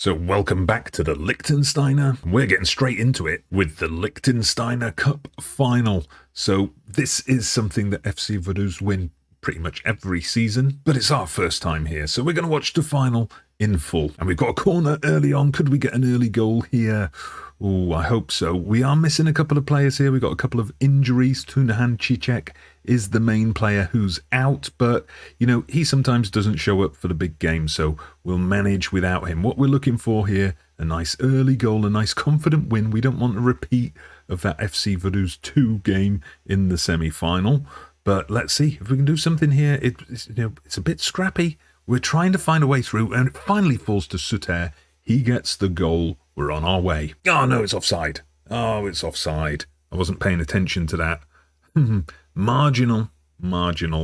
So welcome back to the Liechtensteiner. We're getting straight into it with the Liechtensteiner Cup final. So this is something that FC Vaduz win pretty much every season, but it's our first time here. So we're going to watch the final in full. And we've got a corner early on. Could we get an early goal here? Oh, I hope so. We are missing a couple of players here. We've got a couple of injuries. Tunahan Cicek is the main player who's out, but, you know, he sometimes doesn't show up for the big game, so we'll manage without him. What we're looking for here, a nice early goal, a nice confident win. We don't want a repeat of that FC Vaduz 2 game in the semi-final, but let's see if we can do something here. It's a bit scrappy. We're trying to find a way through, and it finally falls to Suter. He gets the goal. We're on our way. Oh, no, it's offside. Oh, it's offside. I wasn't paying attention to that. Marginal,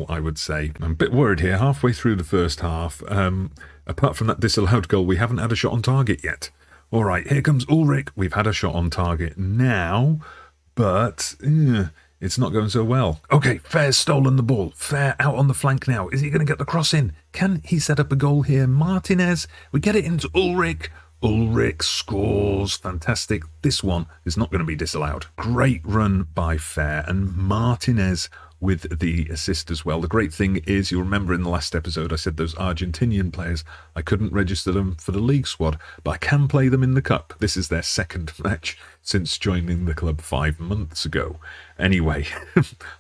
I would say. I'm a bit worried here. Halfway through the first half, apart from that disallowed goal, we haven't had a shot on target yet. All right, here comes Ulrich. We've had a shot on target now, but it's not going so well. Okay, Fair's stolen the ball. Fair out on the flank now. Is he going to get the cross in? Can he set up a goal here? Martinez, we get it into Ulrich. Ulrich scores. Fantastic. This one is not going to be disallowed. Great run by Fair, and Martinez with the assist as well. The great thing is, you'll remember in the last episode I said those Argentinian players, I couldn't register them for the league squad, but I can play them in the cup. This is their second match since joining the club 5 months ago. Anyway,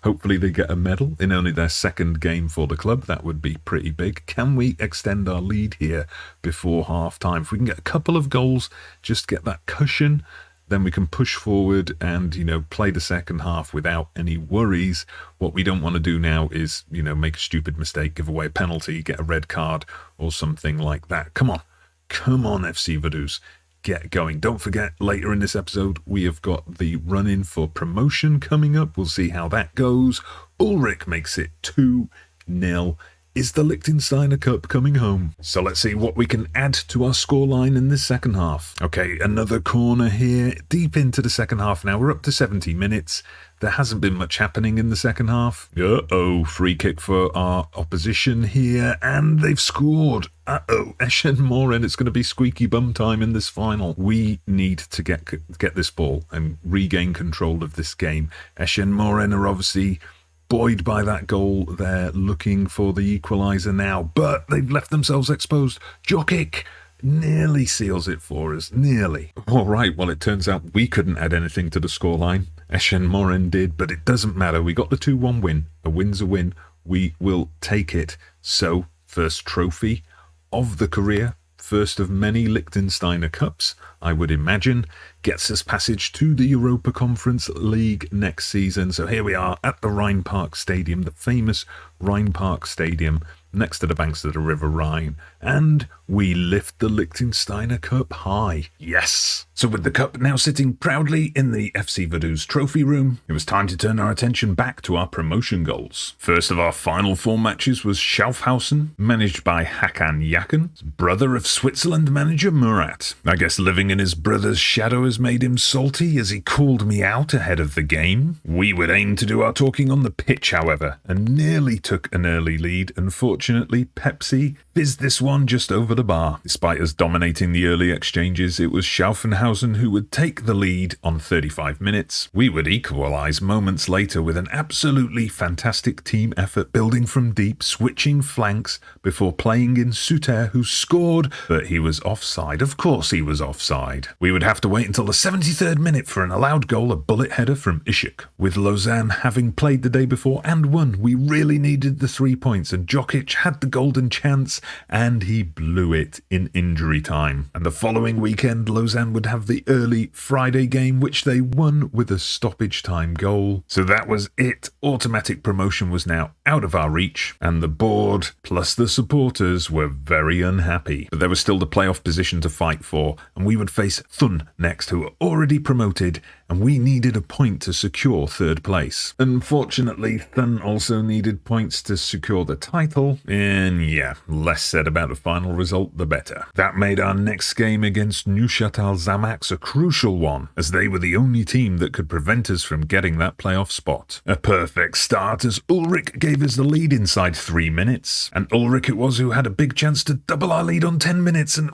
hopefully they get a medal in only their second game for the club. That would be pretty big. Can we extend our lead here before half time? If we can get a couple of goals, just get that cushion, then we can push forward and, play the second half without any worries. What we don't want to do now is, make a stupid mistake, give away a penalty, get a red card or something like that. Come on, FC Vaduz. Get going. Don't forget, later in this episode, we have got the run-in for promotion coming up. We'll see how that goes. Ulrich makes it 2-0. Is the Liechtensteiner Cup coming home? So let's see what we can add to our scoreline in this second half. Okay, another corner here, deep into the second half now. We're up to 70 minutes. There hasn't been much happening in the second half. Uh-oh, free kick for our opposition here, and they've scored. Uh-oh, Eschen Moren, it's going to be squeaky bum time in this final. We need to get this ball and regain control of this game. Eschen Moren are obviously buoyed by that goal. They're looking for the equaliser now, but they've left themselves exposed. Jokic nearly seals it for us, nearly. All right, well, it turns out we couldn't add anything to the scoreline. Eschen Moren did, but it doesn't matter. We got the 2-1 win. A win's a win. We will take it. So, first trophy of the career, first of many Liechtensteiner Cups, I would imagine, gets us passage to the Europa Conference League next season. So here we are at the Rhine Park Stadium, the famous Rhine Park Stadium, next to the banks of the River Rhine, and we lift the Liechtensteiner Cup high. Yes! So with the cup now sitting proudly in the FC Vaduz trophy room, it was time to turn our attention back to our promotion goals. First of our final 4 matches was Schaffhausen, managed by Hakan Yakin, brother of Switzerland manager Murat. I guess living in his brother's shadow has made him salty, as he called me out ahead of the game. We would aim to do our talking on the pitch, however, and nearly took an early lead. Unfortunately, Pepsi fizzed this one just over the bar. Despite us dominating the early exchanges, it was Schaffhausen who would take the lead on 35 minutes. We would equalise moments later with an absolutely fantastic team effort, building from deep, switching flanks before playing in Suter, who scored, but he was offside. Of course he was offside. We would have to wait until the 73rd minute for an allowed goal, a bullet header from Ishak. With Lausanne having played the day before and won, we really needed the 3 points, and Jokic had the golden chance, and he blew it in injury time. And the following weekend, Lausanne would have the early Friday game, which they won with a stoppage time goal. So that was it. Automatic promotion was now out of our reach, and the board plus the supporters were very unhappy. But there was still the playoff position to fight for, and we would face Thun next, who are already promoted and we needed a point to secure third place. Unfortunately, Thun also needed points to secure the title, and yeah, less said about the final result, the better. That made our next game against Neuchâtel Xamax a crucial one, as they were the only team that could prevent us from getting that playoff spot. A perfect start as Ulrich gave us the lead inside 3 minutes, and Ulrich it was who had a big chance to double our lead on 10 minutes, and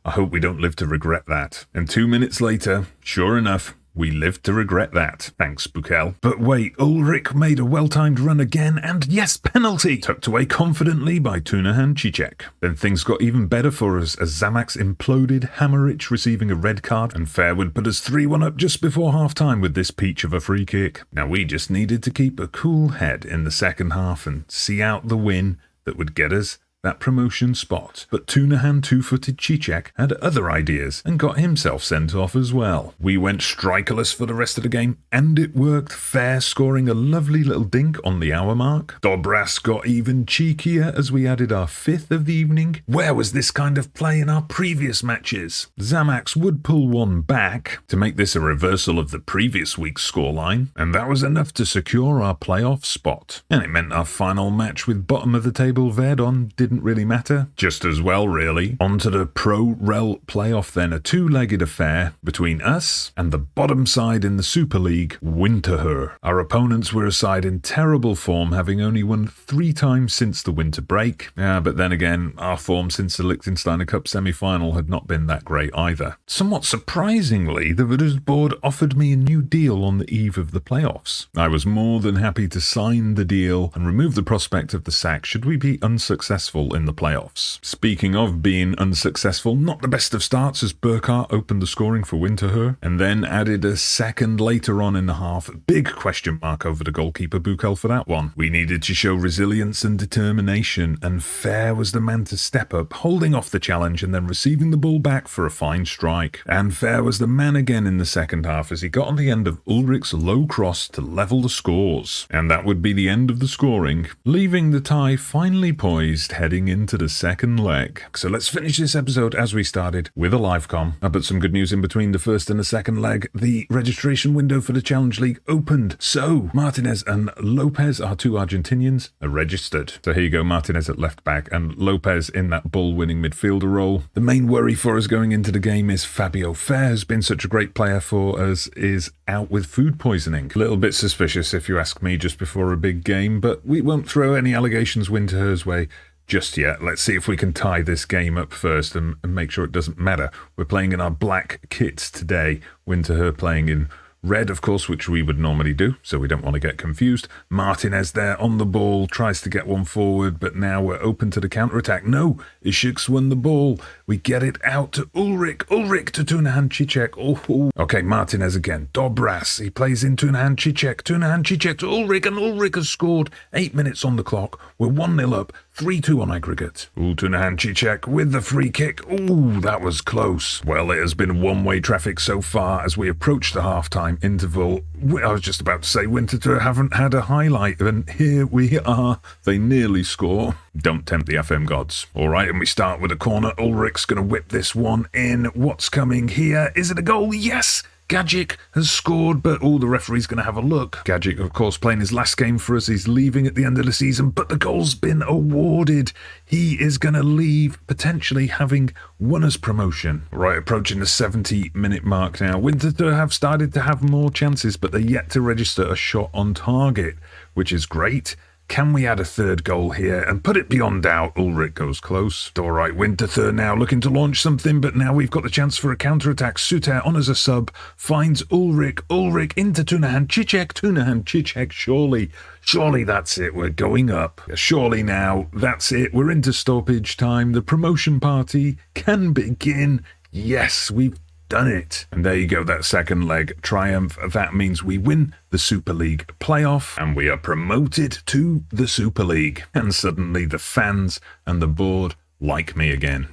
I hope we don't live to regret that. And 2 minutes later, sure enough, we lived to regret that. Thanks, Bukel. But wait, Ulrich made a well-timed run again, and yes, penalty! Tucked away confidently by Tunahan Cicek. Then things got even better for us as Xamax imploded, Hammerich receiving a red card, and Fairwood put us 3-1 up just before half-time with this peach of a free kick. Now we just needed to keep a cool head in the second half and see out the win that would get us that promotion spot. But Tunahan two-footed Cicek had other ideas and got himself sent off as well. We went strikerless for the rest of the game, and it worked, Fair scoring a lovely little dink on the hour mark. Dobras got even cheekier as we added our 5th of the evening. Where was this kind of play in our previous matches? Xamax would pull one back to make this a reversal of the previous week's scoreline, and that was enough to secure our playoff spot. And it meant our final match with bottom of the table Verdon didn't really matter. Just as well, really. On to the Pro-Rel playoff then, a two-legged affair between us and the bottom side in the Super League, Winterthur. Our opponents were a side in terrible form, having only won 3 times since the winter break. But then again, our form since the Liechtensteiner Cup semi-final had not been that great either. Somewhat surprisingly, the Vaduz board offered me a new deal on the eve of the playoffs. I was more than happy to sign the deal and remove the prospect of the sack should we be unsuccessful in the playoffs. Speaking of being unsuccessful, not the best of starts as Burkhardt opened the scoring for Winterthur and then added a second later on in the half. Big question mark over the goalkeeper Bukel for that one. We needed to show resilience and determination, and Fair was the man to step up, holding off the challenge and then receiving the ball back for a fine strike. And Fair was the man again in the second half as he got on the end of Ulrich's low cross to level the scores. And that would be the end of the scoring, leaving the tie finally poised heading into the second leg. So let's finish this episode as we started with a live com. But some good news in between the first and the second leg. The registration window for the Challenge League opened. So Martinez and Lopez, our 2 Argentinians, are registered. So here you go, Martinez at left back and Lopez in that ball-winning midfielder role. The main worry for us going into the game is Fabio Fair, who's been such a great player for us, is out with food poisoning. A little bit suspicious if you ask me just before a big game, but we won't throw any allegations Winterthur's way just yet. Let's see if we can tie this game up first and make sure it doesn't matter. We're playing in our black kits today. Winterthur playing in red, of course, which we would normally do, so we don't want to get confused. Martinez there on the ball, tries to get one forward, but now we're open to the counter-attack. No, Ishik's won the ball. We get it out to Ulrich. Ulrich to Tunahan Cicek. Oh. Okay, Martinez again. Dobras. He plays in Tunahan Cicek. Tunahan Cicek to Ulrich, and Ulrich has scored. 8 minutes on the clock. We're 1-0 up. 3-2 on aggregate. Tunahan Cicek with the free kick. That was close. Well, it has been one-way traffic so far as we approach the half-time interval. I was just about to say Winterthur haven't had a highlight, and here we are. They nearly score. Don't tempt the FM gods. All right, and we start with a corner. Ulrich's going to whip this one in. What's coming here? Is it a goal? Yes! Gajic has scored, but the referee's going to have a look. Gajic, of course, playing his last game for us. He's leaving at the end of the season, but the goal's been awarded. He is going to leave, potentially having won us promotion. Right, approaching the 70-minute mark now. Winterthur have started to have more chances, but they're yet to register a shot on target, which is great. Can we add a third goal here and put it beyond doubt? Ulrich goes close. All right, Winterthur now looking to launch something, but now we've got the chance for a counter-attack. Suter on as a sub, finds Ulrich. Ulrich into Tunahan Cicek. Tunahan Cicek, surely that's it. We're going up. Surely now, that's it. We're into stoppage time. The promotion party can begin. Yes, we've done it. And there you go, that second leg triumph. That means we win the Super League playoff and we are promoted to the Super League. And suddenly the fans and the board like me again.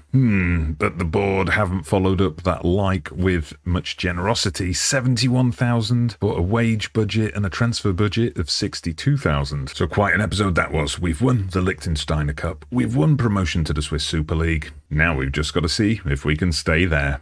But the board haven't followed up that like with much generosity. 71,000 for a wage budget and a transfer budget of 62,000. So quite an episode that was. We've won the Liechtensteiner Cup. We've won promotion to the Swiss Super League. Now we've just got to see if we can stay there.